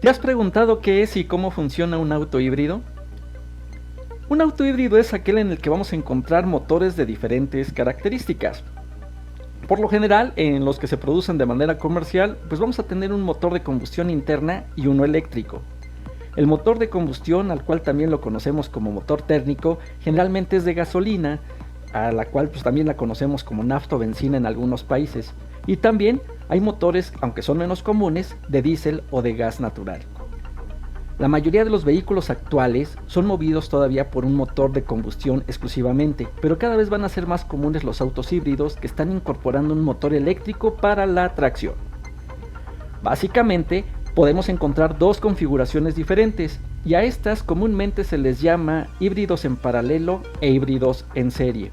¿Te has preguntado qué es y cómo funciona un auto híbrido? Un auto híbrido es aquel en el que vamos a encontrar motores de diferentes características. Por lo general, en los que se producen de manera comercial, pues vamos a tener un motor de combustión interna y uno eléctrico. El motor de combustión, al cual también lo conocemos como motor térmico, generalmente es de gasolina, a la cual pues también la conocemos como nafta o benzina en algunos países. Y también hay motores, aunque son menos comunes, de diésel o de gas natural. La mayoría de los vehículos actuales son movidos todavía por un motor de combustión exclusivamente, pero cada vez van a ser más comunes los autos híbridos que están incorporando un motor eléctrico para la tracción. Básicamente, podemos encontrar dos configuraciones diferentes, y a estas comúnmente se les llama híbridos en paralelo e híbridos en serie.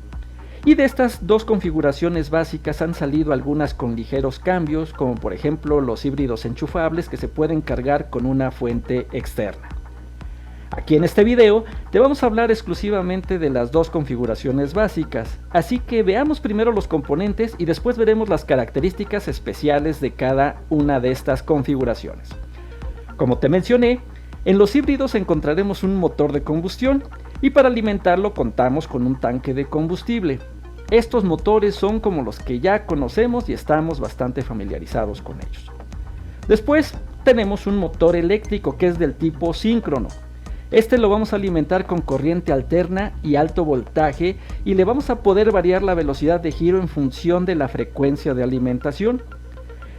Y de estas dos configuraciones básicas han salido algunas con ligeros cambios, como por ejemplo los híbridos enchufables que se pueden cargar con una fuente externa. Aquí en este video te vamos a hablar exclusivamente de las dos configuraciones básicas, así que veamos primero los componentes y después veremos las características especiales de cada una de estas configuraciones. Como te mencioné, en los híbridos encontraremos un motor de combustión y para alimentarlo contamos con un tanque de combustible. Estos motores son como los que ya conocemos y estamos bastante familiarizados con ellos. Después tenemos un motor eléctrico que es del tipo síncrono. Este lo vamos a alimentar con corriente alterna y alto voltaje y le vamos a poder variar la velocidad de giro en función de la frecuencia de alimentación.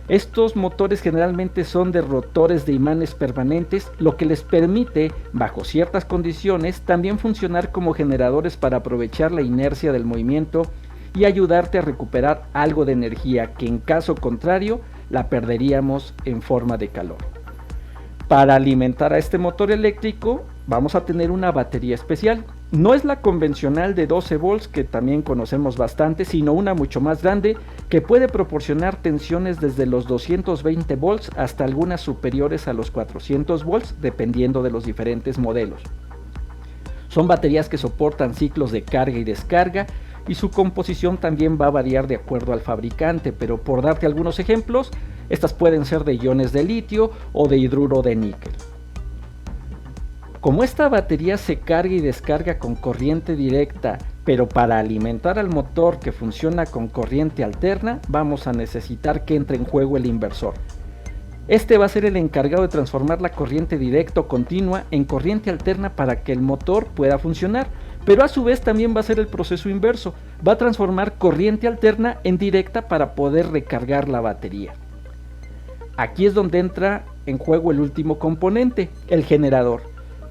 Estos motores generalmente son de rotores de imanes permanentes, lo que les permite, bajo ciertas condiciones, también funcionar como generadores para aprovechar la inercia del movimiento y ayudarte a recuperar algo de energía que en caso contrario la perderíamos en forma de calor. Para alimentar a este motor eléctrico vamos a tener una batería especial. No es la convencional de 12 volts que también conocemos bastante, sino una mucho más grande que puede proporcionar tensiones desde los 220 volts hasta algunas superiores a los 400 volts dependiendo de los diferentes modelos. Son baterías que soportan ciclos de carga y descarga y su composición también va a variar de acuerdo al fabricante, pero por darte algunos ejemplos, estas pueden ser de iones de litio o de hidruro de níquel. Como esta batería se carga y descarga con corriente directa, pero para alimentar al motor que funciona con corriente alterna, vamos a necesitar que entre en juego el inversor. Este va a ser el encargado de transformar la corriente directa o continua en corriente alterna para que el motor pueda funcionar, pero a su vez también va a ser el proceso inverso, va a transformar corriente alterna en directa para poder recargar la batería. Aquí es donde entra en juego el último componente, el generador,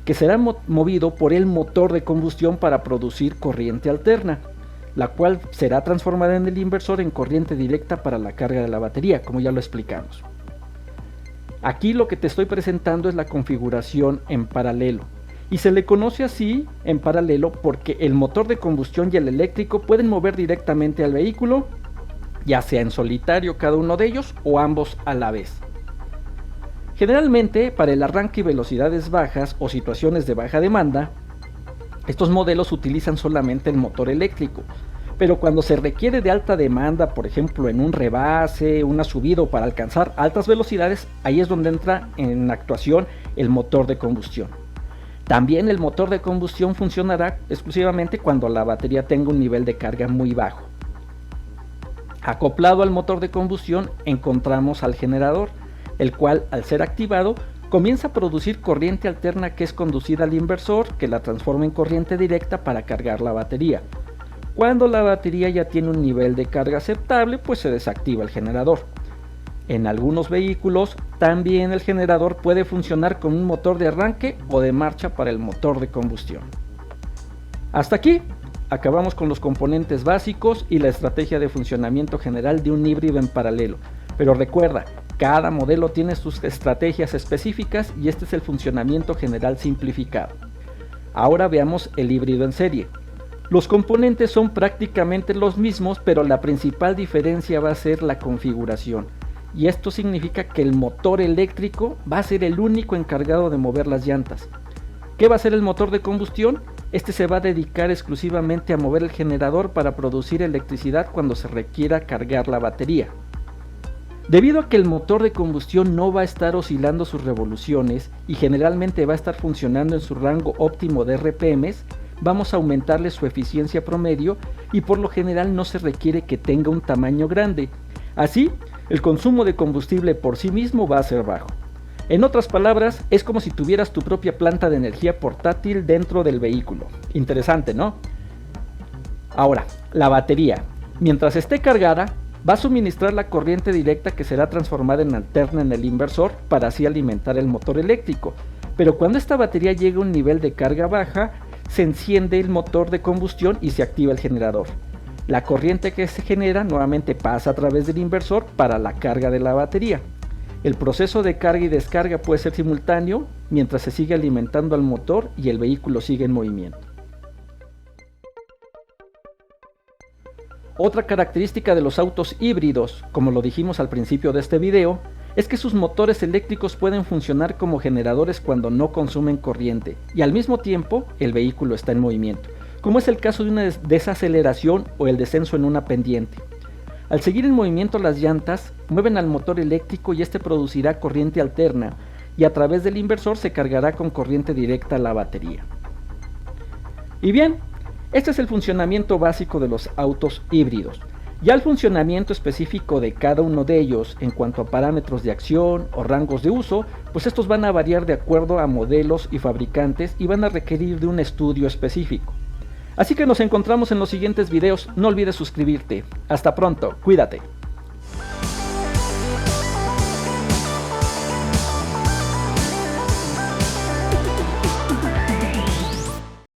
que será movido por el motor de combustión para producir corriente alterna, la cual será transformada en el inversor en corriente directa para la carga de la batería, como ya lo explicamos. Aquí lo que te estoy presentando es la configuración en paralelo, y se le conoce así en paralelo porque el motor de combustión y el eléctrico pueden mover directamente al vehículo, ya sea en solitario cada uno de ellos o ambos a la vez. Generalmente, para el arranque y velocidades bajas o situaciones de baja demanda, estos modelos utilizan solamente el motor eléctrico, pero cuando se requiere de alta demanda, por ejemplo en un rebase, una subida o para alcanzar altas velocidades, ahí es donde entra en actuación el motor de combustión. También el motor de combustión funcionará exclusivamente cuando la batería tenga un nivel de carga muy bajo. Acoplado al motor de combustión encontramos al generador, el cual al ser activado comienza a producir corriente alterna que es conducida al inversor que la transforma en corriente directa para cargar la batería. Cuando la batería ya tiene un nivel de carga aceptable, pues se desactiva el generador. En algunos vehículos también el generador puede funcionar con un motor de arranque o de marcha para el motor de combustión. Hasta aquí acabamos con los componentes básicos y la estrategia de funcionamiento general de un híbrido en paralelo. Pero recuerda, cada modelo tiene sus estrategias específicas y este es el funcionamiento general simplificado. Ahora veamos el híbrido en serie. Los componentes son prácticamente los mismos, pero la principal diferencia va a ser la configuración. Y esto significa que el motor eléctrico va a ser el único encargado de mover las llantas. ¿Qué va a hacer el motor de combustión? Este se va a dedicar exclusivamente a mover el generador para producir electricidad cuando se requiera cargar la batería. Debido a que el motor de combustión no va a estar oscilando sus revoluciones y generalmente va a estar funcionando en su rango óptimo de RPMs, vamos a aumentarle su eficiencia promedio y por lo general no se requiere que tenga un tamaño grande. Así, el consumo de combustible por sí mismo va a ser bajo. En otras palabras, es como si tuvieras tu propia planta de energía portátil dentro del vehículo. Interesante, ¿no? Ahora, la batería. Mientras esté cargada, va a suministrar la corriente directa que será transformada en alterna en el inversor para así alimentar el motor eléctrico. Pero cuando esta batería llega a un nivel de carga baja, se enciende el motor de combustión y se activa el generador. La corriente que se genera nuevamente pasa a través del inversor para la carga de la batería. El proceso de carga y descarga puede ser simultáneo mientras se sigue alimentando al motor y el vehículo sigue en movimiento. Otra característica de los autos híbridos, como lo dijimos al principio de este video, es que sus motores eléctricos pueden funcionar como generadores cuando no consumen corriente y al mismo tiempo el vehículo está en movimiento, como es el caso de una desaceleración o el descenso en una pendiente. Al seguir en movimiento las llantas, mueven al motor eléctrico y este producirá corriente alterna y a través del inversor se cargará con corriente directa a la batería. Y bien, este es el funcionamiento básico de los autos híbridos. Ya el funcionamiento específico de cada uno de ellos en cuanto a parámetros de acción o rangos de uso, pues estos van a variar de acuerdo a modelos y fabricantes y van a requerir de un estudio específico. Así que nos encontramos en los siguientes videos, no olvides suscribirte. Hasta pronto, cuídate.